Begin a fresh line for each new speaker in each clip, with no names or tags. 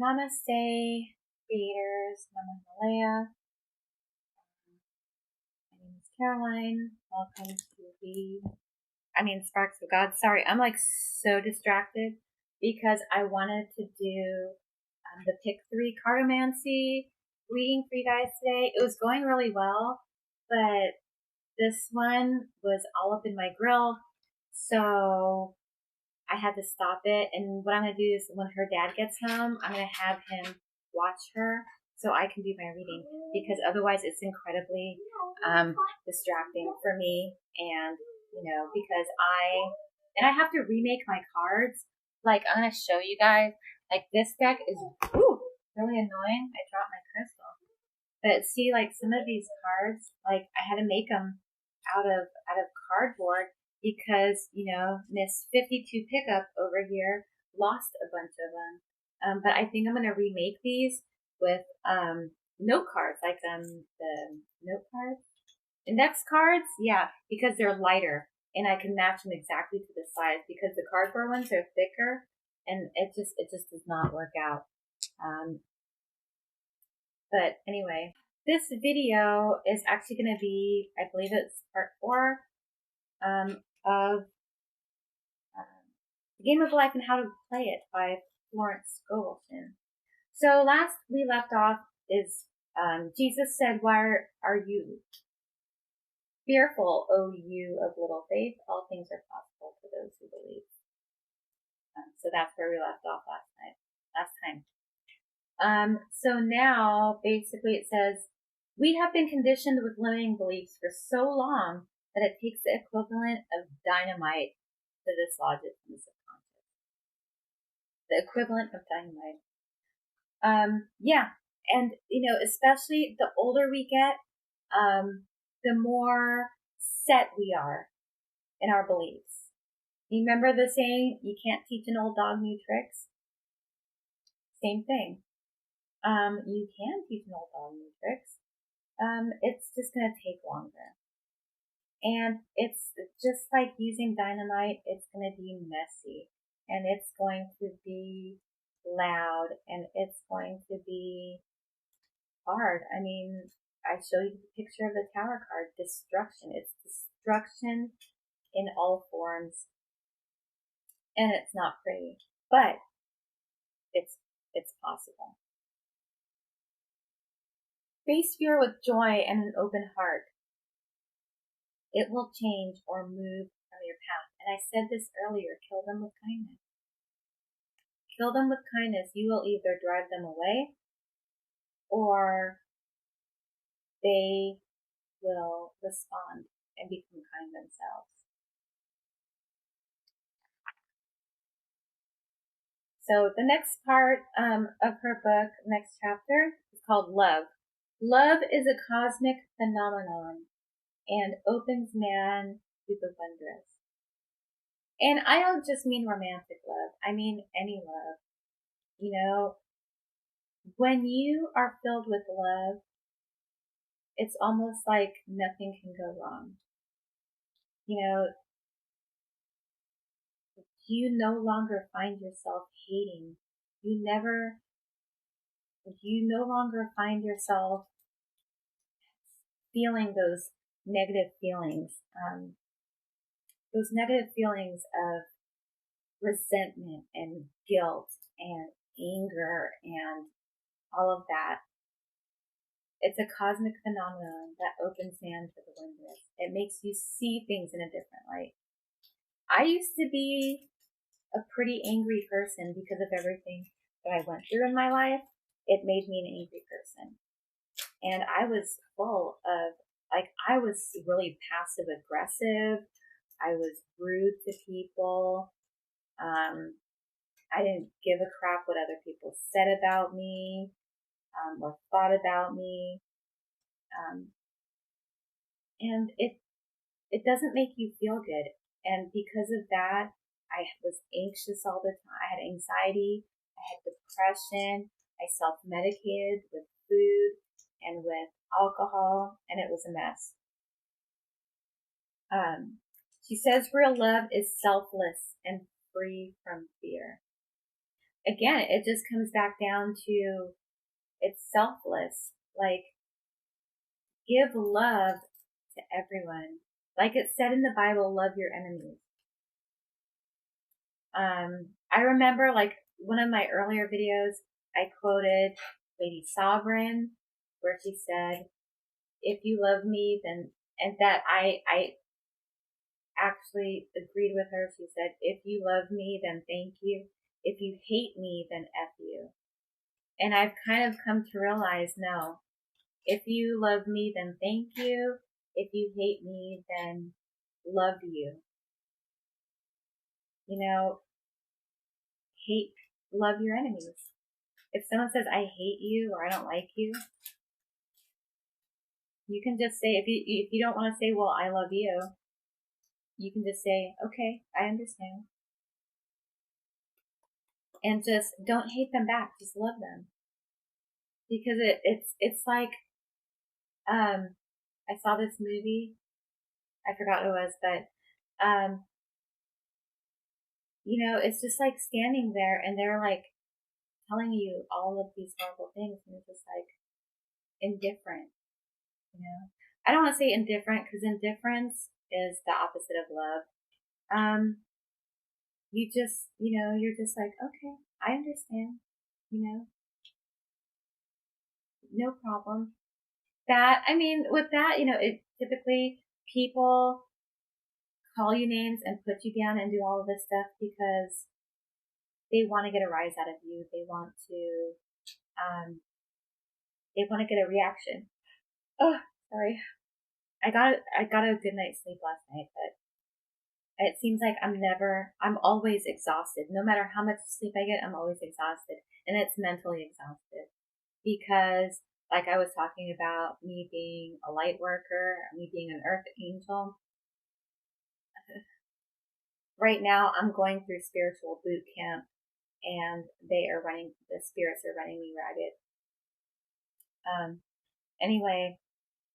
Namaste, creators. Namaste. My name is Caroline. Welcome to Sparks of God. Sorry, I'm like so distracted because I wanted to do the Pick 3 Cartomancy reading for you guys today. It was going really well, but this one was all up in my grill, so I had to stop it. And what I'm going to do is when her dad gets home, I'm going to have him watch her so I can do my reading, because otherwise it's incredibly distracting for me. And, because I have to remake my cards. Like, I'm going to show you guys, like, this deck is really annoying. I dropped my crystal. But see, like, some of these cards, like, I had to make them out of cardboard because, Miss 52 Pickup over here lost a bunch of them. But I think I'm going to remake these with note cards, like the note cards. Index cards, yeah, because they're lighter and I can match them exactly to the size, because the cardboard ones are thicker and it just does not work out. But anyway, this video is actually going to be, I believe it's part 4 of The Game of Life and How to Play It by Florence, Scovel, Shinn. So last we left off is Jesus said, "Why are you fearful, O you of little faith? All things are possible to those who believe." So that's where we left off last time. So now basically it says, "We have been conditioned with limiting beliefs for so long that it takes the equivalent of dynamite to dislodge it from the subconscious." The equivalent of dynamite. Yeah. And, especially the older we get, the more set we are in our beliefs. You remember the saying, you can't teach an old dog new tricks? Same thing. You can teach an old dog new tricks. It's just going to take longer. And it's just like using dynamite. It's going to be messy, and it's going to be loud, and it's going to be hard. I mean, I showed you the picture of the Tower card, destruction. It's destruction in all forms, and it's not pretty, but it's possible. Face fear with joy and an open heart. It will change or move from your path. And I said this earlier, kill them with kindness. Kill them with kindness. You will either drive them away, or they will respond and become kind themselves. So the next part of her book, next chapter, is called Love. Love is a cosmic phenomenon and opens man to the wondrous. And I don't just mean romantic love. I mean any love. When you are filled with love, it's almost like nothing can go wrong. You no longer find yourself hating. You no longer find yourself feeling those negative feelings. Those negative feelings of resentment and guilt and anger and all of that. It's a cosmic phenomenon that opens man to the wondrous. It makes you see things in a different light. I used to be a pretty angry person because of everything that I went through in my life. It made me an angry person. And I was full of, I was really passive aggressive. I was rude to people. I didn't give a crap what other people said about me, or thought about me. And it doesn't make you feel good. And because of that, I was anxious all the time. I had anxiety. I had depression. I self-medicated with food and with alcohol, and it was a mess. She says real love is selfless and free from fear. again, it just comes back down to it's selfless. Like, give love to everyone. Like it said in the Bible, love your enemies. I remember like one of my earlier videos, I quoted Lady Sovereign, where she said, if you love me, then, and that I actually agreed with her. She said, if you love me, then thank you. If you hate me, then F you. And I've kind of come to realize, no, if you love me, then thank you. If you hate me, then love you. You know, love your enemies. If someone says, I hate you or I don't like you, you can just say, if you don't want to say, well, I love you, you can just say, okay, I understand. And just don't hate them back. Just love them. Because it's like, I saw this movie. I forgot who it was, but, you know, it's just like standing there and they're like telling you all of these horrible things and you're just like indifferent, you know. I don't want to say indifferent because indifference is the opposite of love. You just, you know, you're just like, okay, I understand, you know, no problem. That, I mean, with that, you know, it typically people call you names and put you down and do all of this stuff because they want to get a rise out of you. Um, they want to get a reaction. Oh, sorry. I got a good night's sleep last night, but it seems like I'm always exhausted. No matter how much sleep I get, I'm always exhausted. And it's mentally exhausted because like I was talking about me being a light worker, me being an earth angel. Right now I'm going through spiritual boot camp and the spirits are running me ragged. Anyway,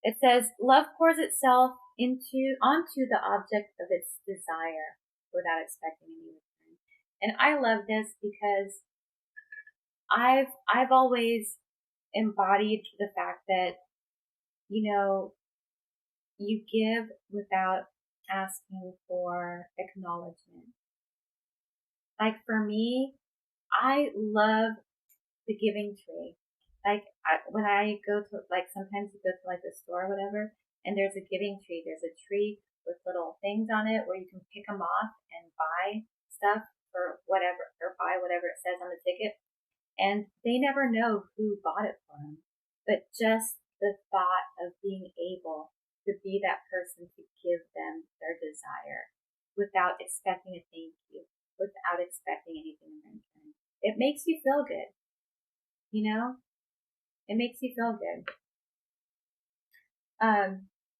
it says love pours itself onto the object of its desire without expecting any return. And I love this because I've always embodied the fact that, you know, you give without asking for acknowledgement. Like for me, I love the giving tree. Like when I go to, like sometimes you go to like the store or whatever, and there's a giving tree. There's a tree with little things on it where you can pick them off and buy stuff for whatever, or buy whatever it says on the ticket. And they never know who bought it for them. But just the thought of being able to be that person to give them their desire without expecting a thank you, without expecting anything in return. It makes you feel good. You know? It makes you feel good.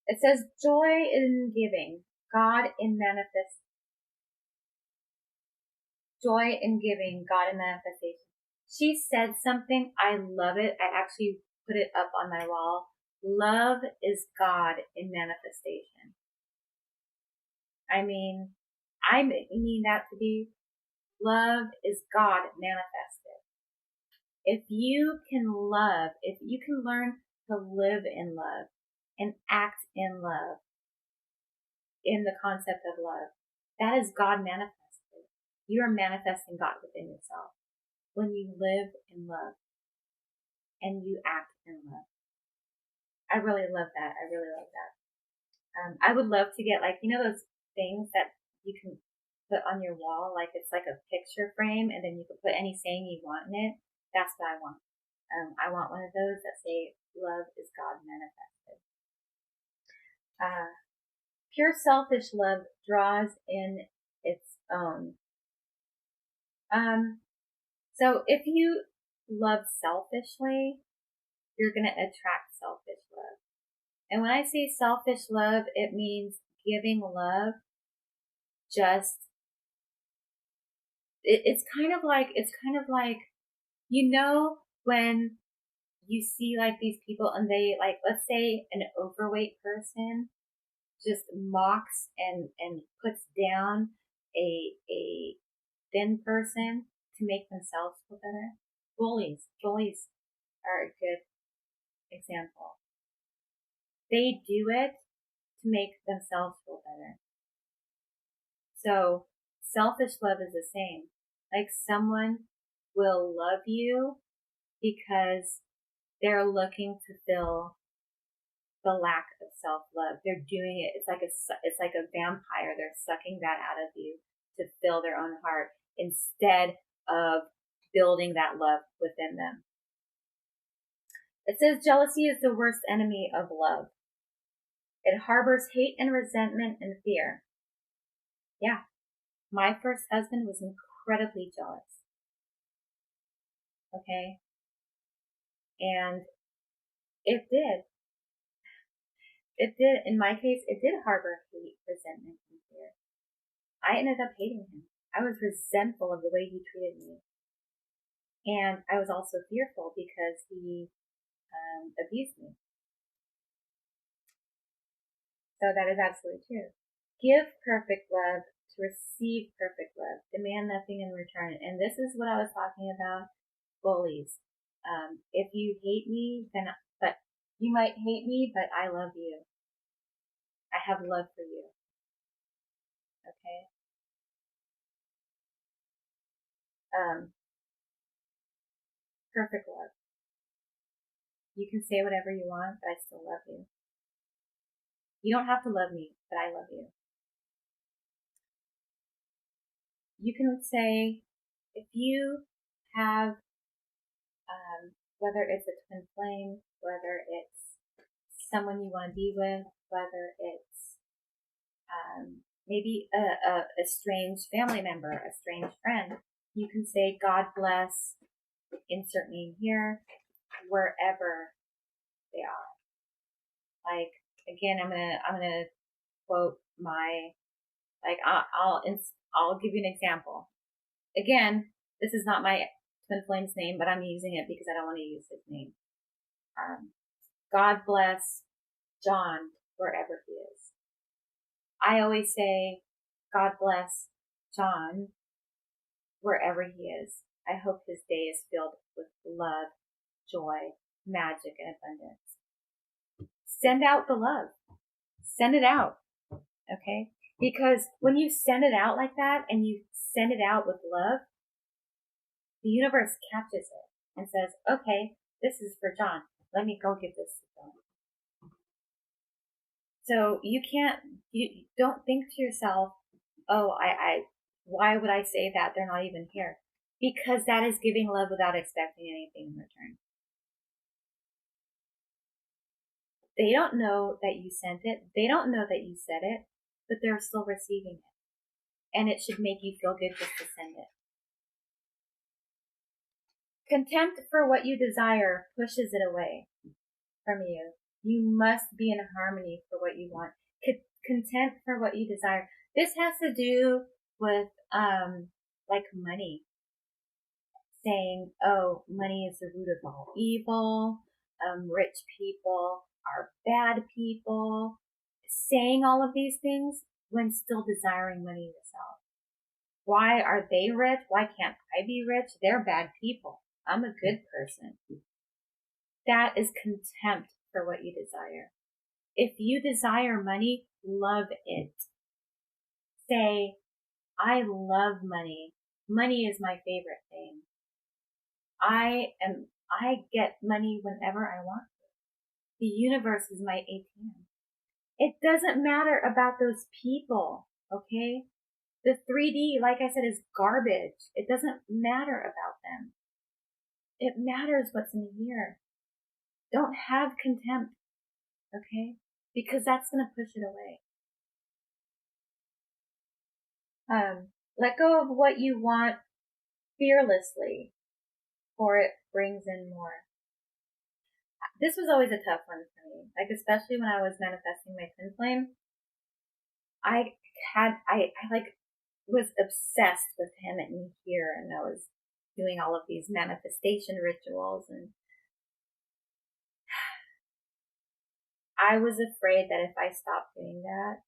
It says joy in giving, God in manifest. Joy in giving, God in manifestation. She said something. I love it. I actually put it up on my wall. Love is God in manifestation. I mean that to be love is God manifested. If you can love, if you can learn to live in love and act in love, in the concept of love, that is God manifested. You are manifesting God within yourself when you live in love and you act in love. I really love that. I really love that. I would love to get like, you know, those things that you can put on your wall, like it's like a picture frame and then you can put any saying you want in it. That's what I want. I want one of those that say, love is God manifested. Pure selfish love draws in its own. So if you love selfishly, you're going to attract selfish love. And when I say selfish love, it means giving love just, it's kind of like, you know, when you see like these people and they like, let's say an overweight person just mocks and puts down a thin person to make themselves feel better. Bullies are a good example. They do it to make themselves feel better. So selfish love is the same. Like someone will love you because they're looking to fill the lack of self-love. They're doing it. It's like a vampire. They're sucking that out of you to fill their own heart instead of building that love within them. It says jealousy is the worst enemy of love. It harbors hate and resentment and fear. Yeah. My first husband was incredibly jealous. Okay. And it did. In my case, it did harbor hate, resentment, and fear. I ended up hating him. I was resentful of the way he treated me. And I was also fearful because he abused me. So that is absolutely true. Give perfect love to receive perfect love. Demand nothing in return. And this is what I was talking about, bullies. If you hate me, but you might hate me, but I love you. I have love for you. Okay? Perfect love. You can say whatever you want, but I still love you. You don't have to love me, but I love you. You can say, if you have, whether it's a twin flame, whether it's someone you want to be with, whether it's maybe a strange family member, a strange friend, you can say, God bless, insert name here, wherever they are. Like, again, I'm gonna quote my, like, I'll give you an example. Again, this is not my twin flame's name, but I'm using it because I don't want to use his name. God bless John wherever he is. I always say, God bless John wherever he is. I hope his day is filled with love, joy, magic, and abundance. Send out the love. Send it out. Okay? Because when you send it out like that and you send it out with love, the universe catches it and says, okay, this is for John. Let me go give this to John. So you don't think to yourself, oh, why would I say that? They're not even here. Because that is giving love without expecting anything in return. They don't know that you sent it. They don't know that you said it, but they're still receiving it. And it should make you feel good just to send it. Contempt for what you desire pushes it away from you. You must be in harmony for what you want. Contempt for what you desire. This has to do with, like money. Saying, oh, money is the root of all evil. Rich people are bad people. Saying all of these things when still desiring money yourself. Why are they rich? Why can't I be rich? They're bad people. I'm a good person. That is contempt for what you desire. If you desire money, love it. Say, I love money. Money is my favorite thing. I get money whenever I want to. The universe is my ATM. It doesn't matter about those people, okay? The 3D, like I said, is garbage. It doesn't matter about them. It matters what's in here. Don't have contempt, okay? Because that's going to push it away. Let go of what you want fearlessly, for it brings in more. This was always a tough one for me, like especially when I was manifesting my twin flame. I was obsessed with him and here, and I was doing all of these manifestation rituals, and I was afraid that if I stopped doing that,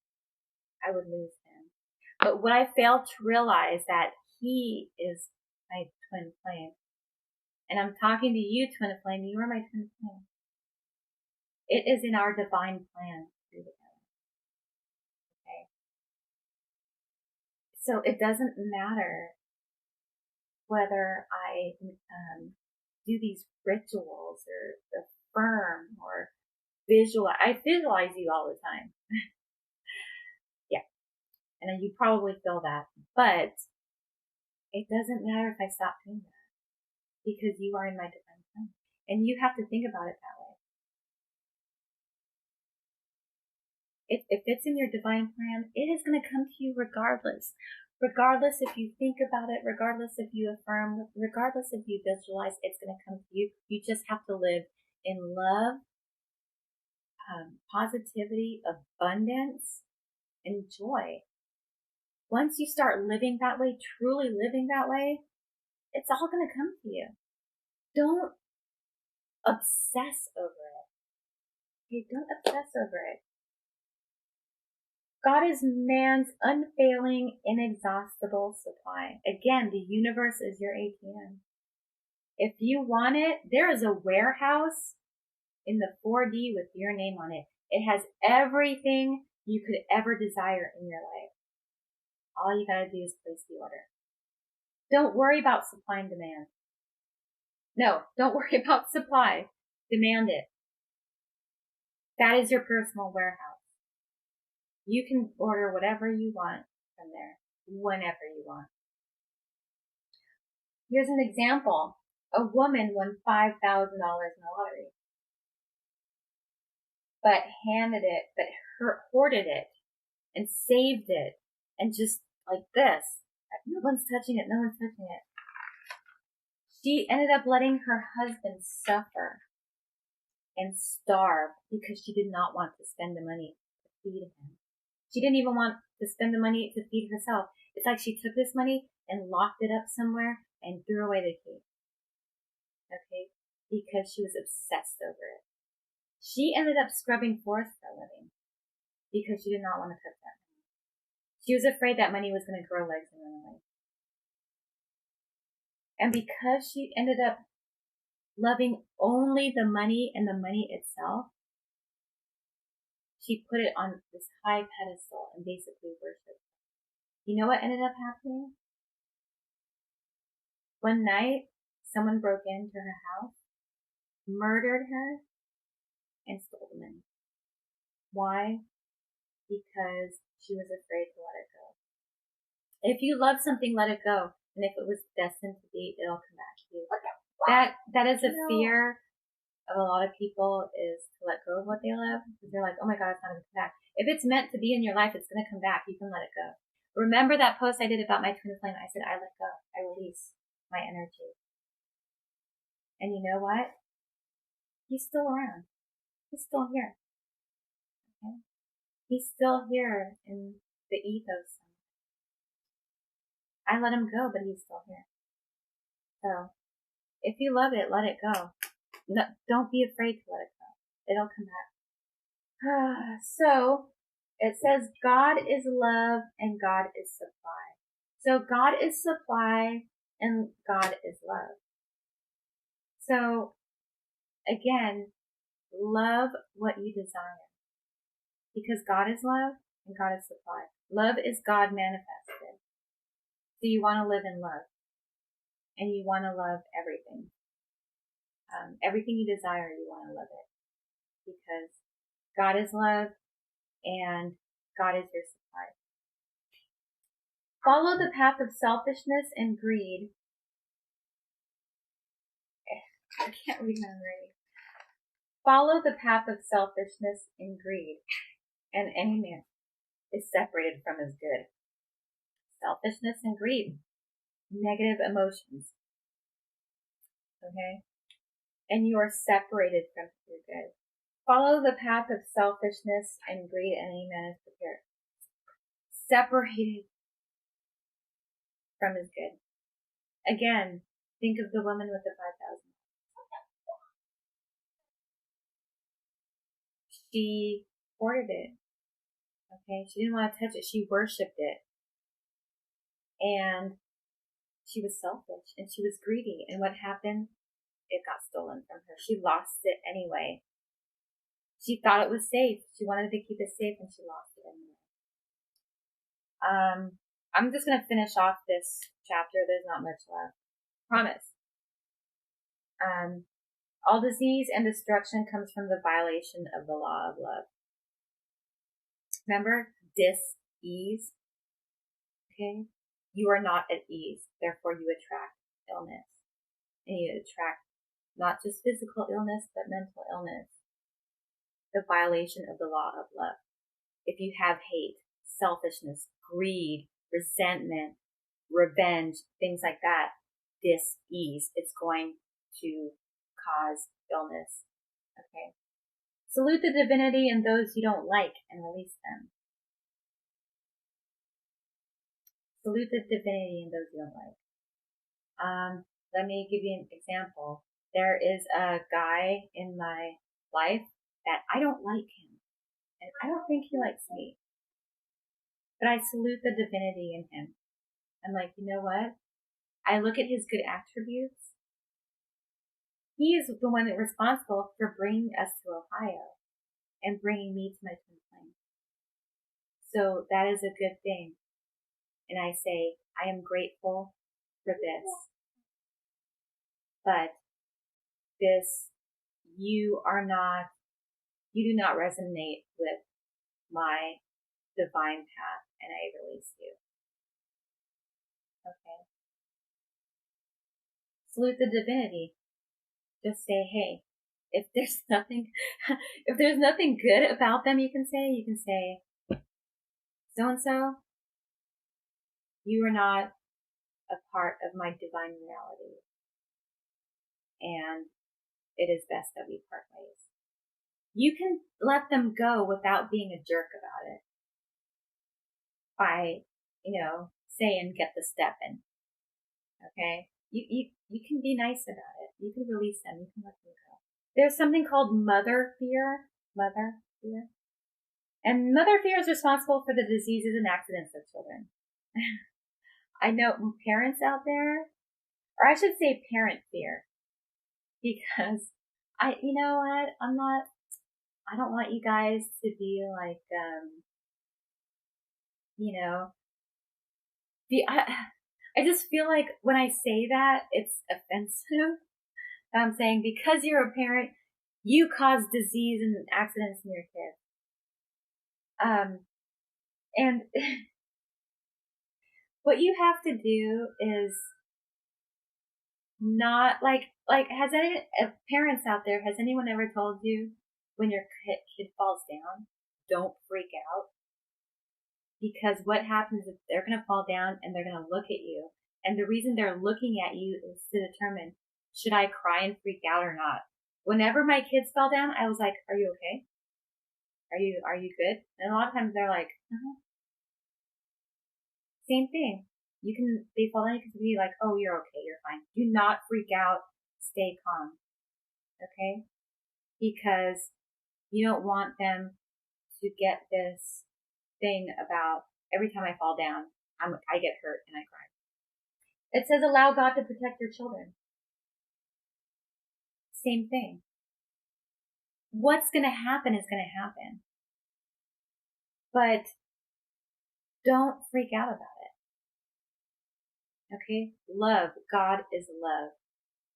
I would lose him. But what I failed to realize that he is my twin flame. And I'm talking to you, twin flame. You are my twin flame. It is in our divine plan to be together. Okay? So it doesn't matter whether I do these rituals or affirm or visualize. I visualize you all the time. Yeah. And you probably feel that. But it doesn't matter if I stop doing that because you are in my divine plan. And you have to think about it that way. If it's in your divine plan, it is going to come to you regardless. Regardless if you think about it, regardless if you affirm, regardless if you visualize, it's going to come to you. You just have to live in love, positivity, abundance, and joy. Once you start living that way, truly living that way, it's all going to come to you. Don't obsess over it. Okay, don't obsess over it. God is man's unfailing, inexhaustible supply. Again, the universe is your ATM. If you want it, there is a warehouse in the 4D with your name on it. It has everything you could ever desire in your life. All you gotta do is place the order. Don't worry about supply and demand. No, don't worry about supply. Demand it. That is your personal warehouse. You can order whatever you want from there, whenever you want. Here's an example. A woman won $5,000 in the lottery, but hoarded it and saved it and just like this. No one's touching it. No one's touching it. She ended up letting her husband suffer and starve because she did not want to spend the money to feed him. She didn't even want to spend the money to feed herself. It's like she took this money and locked it up somewhere and threw away the key. Okay? Because she was obsessed over it. She ended up scrubbing floors for a living because she did not want to touch that money. She was afraid that money was going to grow legs and run away. And because she ended up loving only the money and the money itself, she put it on this high pedestal and basically worshipped. You know what ended up happening? One night, someone broke into her house, murdered her, and stole the money. Why? Because she was afraid to let it go. If you love something, let it go. And if it was destined to be, it'll come back to you. That is a fear of a lot of people, is to let go of what they love. Because they're like, oh my God, it's not going to come back. If it's meant to be in your life, it's going to come back. You can let it go. Remember that post I did about my twin flame? I said, I let go. I release my energy. And you know what? He's still around. He's still here. Okay? He's still here in the ethos. I let him go, but he's still here. So, if you love it, let it go. No, don't be afraid to let it go. It'll come back. So, it says God is love and God is supply. So, God is supply and God is love. So, again, love what you desire. Because God is love and God is supply. Love is God manifested. So you want to live in love. And you want to love everything. Everything you desire, you want to love it. Because God is love and God is your supply. Follow the path of selfishness and greed. I can't read my writing. Follow the path of selfishness and greed, and any man is separated from his good. Selfishness and greed. Negative emotions. Okay? And you are separated from your good. Follow the path of selfishness and greed, and any man is prepared. Separated from his good. Again, think of the woman with the 5,000. She hoarded it. Okay? She didn't want to touch it. She worshipped it. And She was selfish and she was greedy. And what happened? It got stolen from her. She lost it anyway. She thought it was safe. She wanted to keep it safe and she lost it anyway. I'm just going to finish off this chapter. There's not much left. Promise. All disease and destruction comes from the violation of the law of love. Remember? Dis-ease. Okay? You are not at ease. Therefore, you attract illness. And you attract not just physical illness, but mental illness. The violation of the law of love. If you have hate, selfishness, greed, resentment, revenge, things like that, dis-ease, it's going to cause illness. Okay? Salute the divinity in those you don't like and release them. Salute the divinity in those you don't like. Let me give you an example. There is a guy in my life that I don't like him. And I don't think he likes me. But I salute the divinity in him. I'm like, you know what? I look at his good attributes. He is the one that's responsible for bringing us to Ohio and bringing me to my twin flame. So that is a good thing. And I say, I am grateful for this. But this, you do not resonate with my divine path, and I release you. Okay. Salute the divinity. Just say, hey, if there's nothing good about them, you can say, so-and-so, you are not a part of my divine reality. And it is best that we part ways. You can let them go without being a jerk about it. By, saying get the step in. Okay? You can be nice about it. You can release them. You can let them go. There's something called mother fear. Mother fear. And mother fear is responsible for the diseases and accidents of children. I know parents out there, or I should say parent fear. Because I don't want you guys to be like, I just feel like when I say that, it's offensive. I'm saying because you're a parent, you cause disease and accidents in your kids. And what you have to do is not has any parents out there, has anyone ever told you when your kid falls down, don't freak out? Because what happens is they're going to fall down and they're going to look at you. And the reason they're looking at you is to determine, should I cry and freak out or not? Whenever my kids fell down, I was like, are you okay? Are you good? And a lot of times they're like, Same thing. They fall down, you can be like, oh, you're okay, you're fine. Do not freak out. Stay calm. Okay? Because you don't want them to get this thing about every time I fall down, I get hurt and I cry. It says allow God to protect your children. Same thing. What's going to happen is going to happen. But don't freak out about it. Okay? Love. God is love.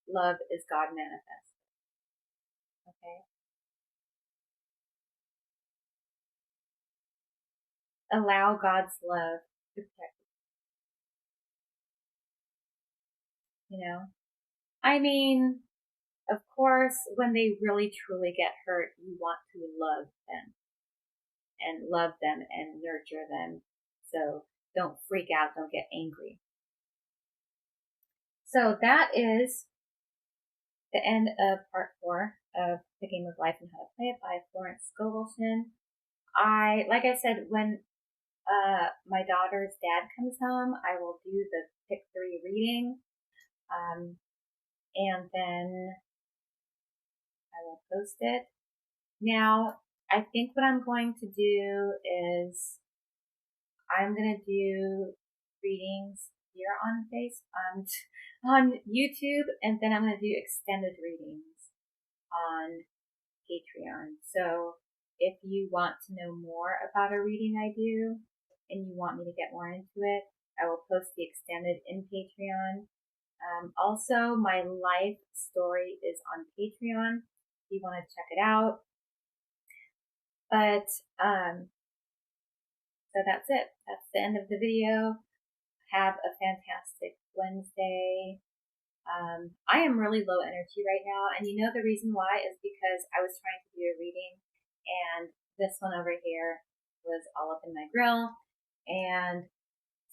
Love is God manifest. Okay? Allow God's love to protect you. I mean, of course, when they really truly get hurt, you want to love them and nurture them. So don't freak out. Don't get angry. So that is the end of part 4 of The Game of Life and How to Play It by Florence Scovel, Shinn. Like I said, when my daughter's dad comes home, I will do the pick 3 reading. And then I will post it. Now, I think what I'm going to do is I'm going to do readings here on on YouTube, and then I'm going to do extended readings on Patreon. So if you want to know more about a reading I do and you want me to get more into it, I will post the extended in Patreon. Also, my life story is on Patreon if you want to check it out. But so that's it. That's the end of the video. Have a fantastic Wednesday. I am really low energy right now, and you know the reason why is because I was trying to do a reading, and this one over here was all up in my grill, and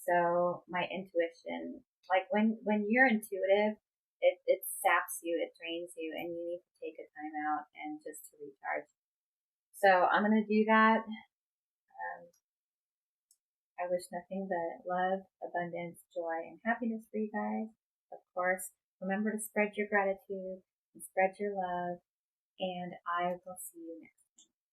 so my intuition, like when you're intuitive, it saps you, it drains you, and you need to take a time out and just to recharge. So I'm gonna do that. I wish nothing but love, abundance, joy, and happiness for you guys. Of course, remember to spread your gratitude and spread your love, and I will see you next time.